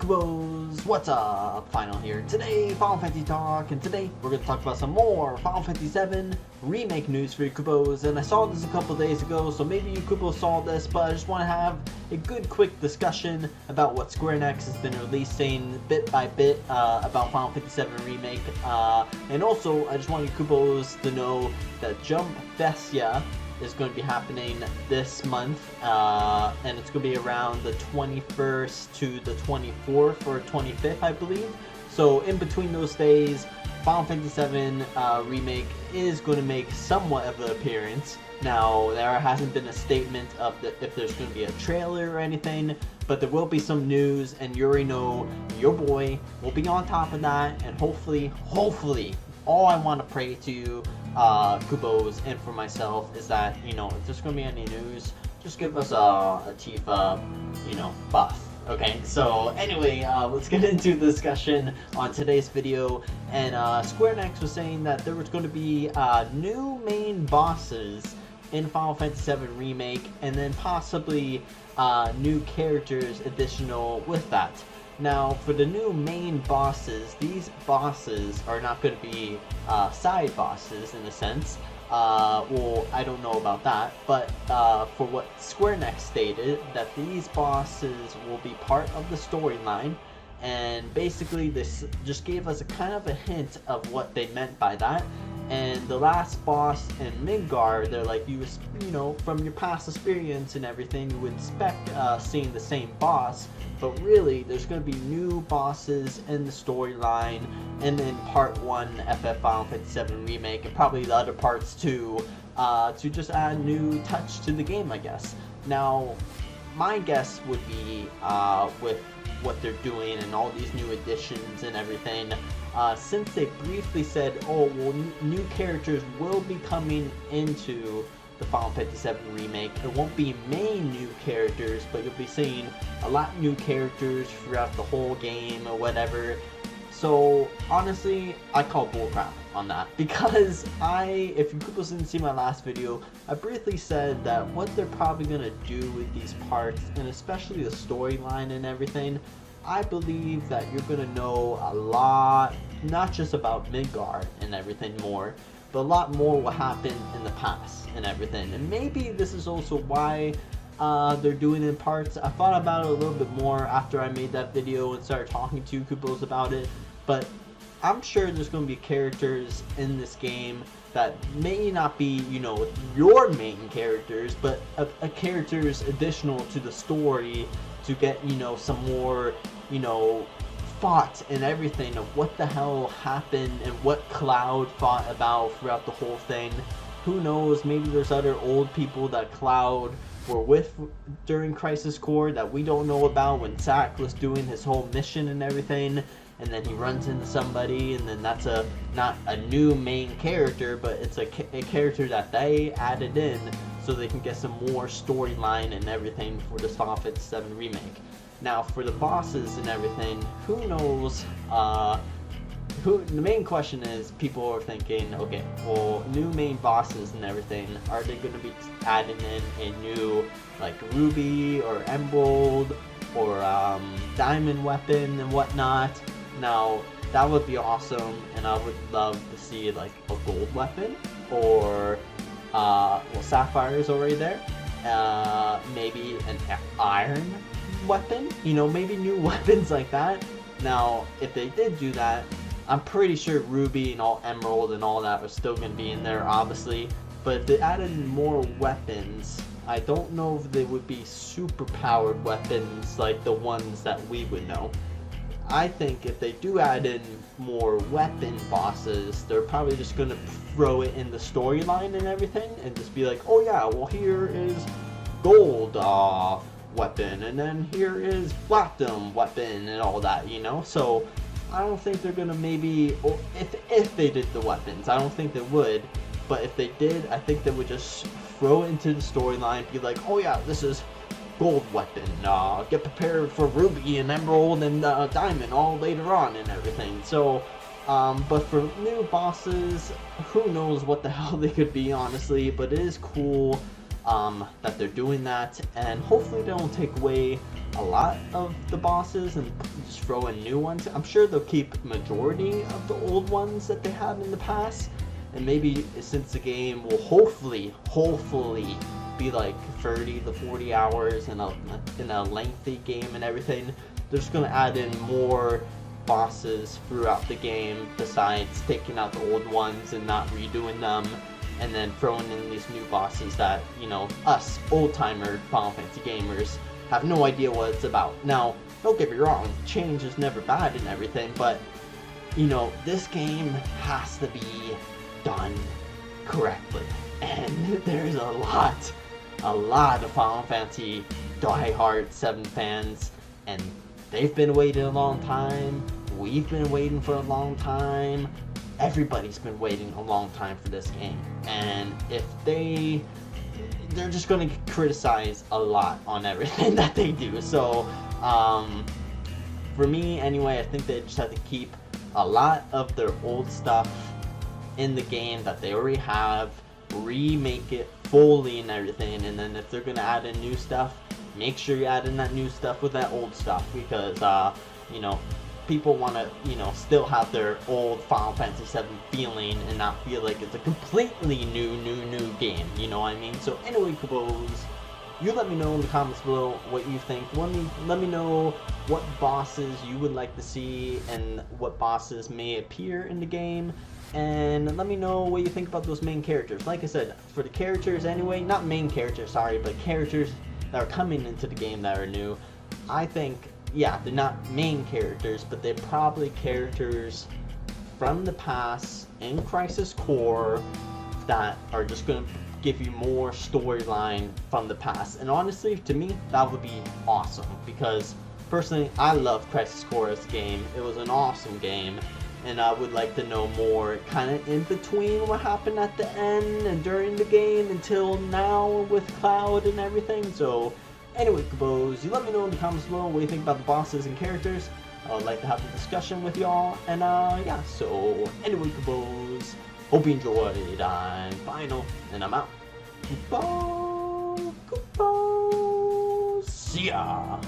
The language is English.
Kupos, what's up? Final here. Today, Final Fantasy Talk, and today we're going to talk about some more Final Fantasy 7 Remake news for you Kupos. And I saw this a couple days ago, so maybe you Kupos saw this, but I just want to have a good quick discussion about what Square Enix has been releasing bit by bit about Final Fantasy 7 Remake. And also, I just want you Kupos to know that Jump Festia is going to be happening this month, and it's going to be around the 21st to the 24th or 25th, I believe. So in between those days, Final Fantasy VII Remake is going to make somewhat of an appearance. Now, there hasn't been a statement of if there's going to be a trailer or anything, but there will be some news, and you already know your boy will be on top of that, and hopefully, all I want to pray to Kupos and for myself is that, if there's going to be any news, just give us a Tifa, buff. Okay, so anyway, let's get into the discussion on today's video. And Square Enix was saying that there was going to be new main bosses in Final Fantasy VII Remake, and then possibly new characters additional with that. Now, for the new main bosses, these bosses are not going to be side bosses in a sense. Well, I don't know about that, but for what Square Enix stated, that these bosses will be part of the storyline, and basically this just gave us a kind of a hint of what they meant by that. And the last boss in Midgar, they're like, from your past experience and everything, you would expect seeing the same boss, but really there's going to be new bosses in the storyline, and in part 1 FF Final Fantasy VII Remake, and probably the other parts too, to just add new touch to the game, I guess. Now, my guess would be with what they're doing and all these new additions and everything, since they briefly said, oh, well, new characters will be coming into the Final Fantasy VII Remake. It won't be main new characters, but you'll be seeing a lot of new characters throughout the whole game or whatever. So, honestly, I call bullcrap on that, because if you Kupos didn't see my last video, I briefly said that what they're probably going to do with these parts, and especially the storyline and everything, I believe that you're going to know a lot, not just about Midgar and everything more, but a lot more what happened in the past and everything. And maybe this is also why they're doing it in parts. I thought about it a little bit more after I made that video and started talking to Kupos about it, but I'm sure there's going to be characters in this game that may not be, your main characters, but a characters additional to the story to get, some more, thought and everything of what the hell happened and what Cloud thought about throughout the whole thing. Who knows, maybe there's other old people that Cloud were with during Crisis Core that we don't know about when Zack was doing his whole mission and everything, and then he runs into somebody, and then that's not a new main character, but it's a character that they added in so they can get some more storyline and everything for this Final Fantasy VII Remake. Now, for the bosses and everything, who knows? The main question is, people are thinking, okay, well, new main bosses and everything, are they going to be adding in a new, like, Ruby or Emerald or Diamond weapon and whatnot? Now, that would be awesome, and I would love to see, like, a gold weapon, or, well, Sapphire is already there, maybe an iron weapon, maybe new weapons like that. Now, if they did do that, I'm pretty sure Ruby and all Emerald and all that are still going to be in there, obviously, but if they added more weapons, I don't know if they would be super powered weapons like the ones that we would know. I think if they do add in more weapon bosses, they're probably just going to throw it in the storyline and everything, and just be like, oh yeah, well, here is gold weapon, and then here is platinum weapon and all that, so I don't think they're gonna maybe, or if they did the weapons, I don't think they would, but if they did, I think they would just throw it into the storyline, be like, oh yeah, this is gold weapon, get prepared for Ruby and Emerald and Diamond all later on and everything. So but for new bosses, who knows what the hell they could be, honestly, but it is cool that they're doing that, and hopefully they don't take away a lot of the bosses and just throw in new ones. I'm sure they'll keep majority of the old ones that they had in the past, and maybe since the game will hopefully be like 30 to 40 hours in a lengthy game and everything, they're just gonna add in more bosses throughout the game besides taking out the old ones and not redoing them, and then throwing in these new bosses that, you know, us old-timer Final Fantasy gamers have no idea what it's about. Now, don't get me wrong, change is never bad and everything, but, you know, this game has to be done correctly. And there's a lot of Final Fantasy die-hard 7 fans, and they've been waiting a long time, we've been waiting for a long time, everybody's been waiting a long time for this game, and if they're just going to get criticized a lot on everything that they do. So for me anyway, I think they just have to keep a lot of their old stuff in the game that they already have, remake it fully and everything, and then if they're going to add in new stuff, make sure you add in that new stuff with that old stuff, because you know, people want to, you know, still have their old Final Fantasy 7 feeling and not feel like it's a completely new game, you know what I mean? So anyway, Kupos, you let me know in the comments below what you think. Let me know what bosses you would like to see and what bosses may appear in the game, and let me know what you think about those main characters. Like I said, for the characters anyway, not main characters, sorry, but characters that are coming into the game that are new, I think, yeah, they're not main characters, but they're probably characters from the past in Crisis Core that are just going to give you more storyline from the past. And honestly, to me, that would be awesome, because personally, I love Crisis Core as a game. It was an awesome game, and I would like to know more kind of in between what happened at the end and during the game until now with Cloud and everything. So anyway, Kupos, you let me know in the comments below what you think about the bosses and characters. I would like to have a discussion with y'all, and yeah, so anyway, Kupos, hope you enjoyed. I'm Final, and I'm out. Kupos, see ya!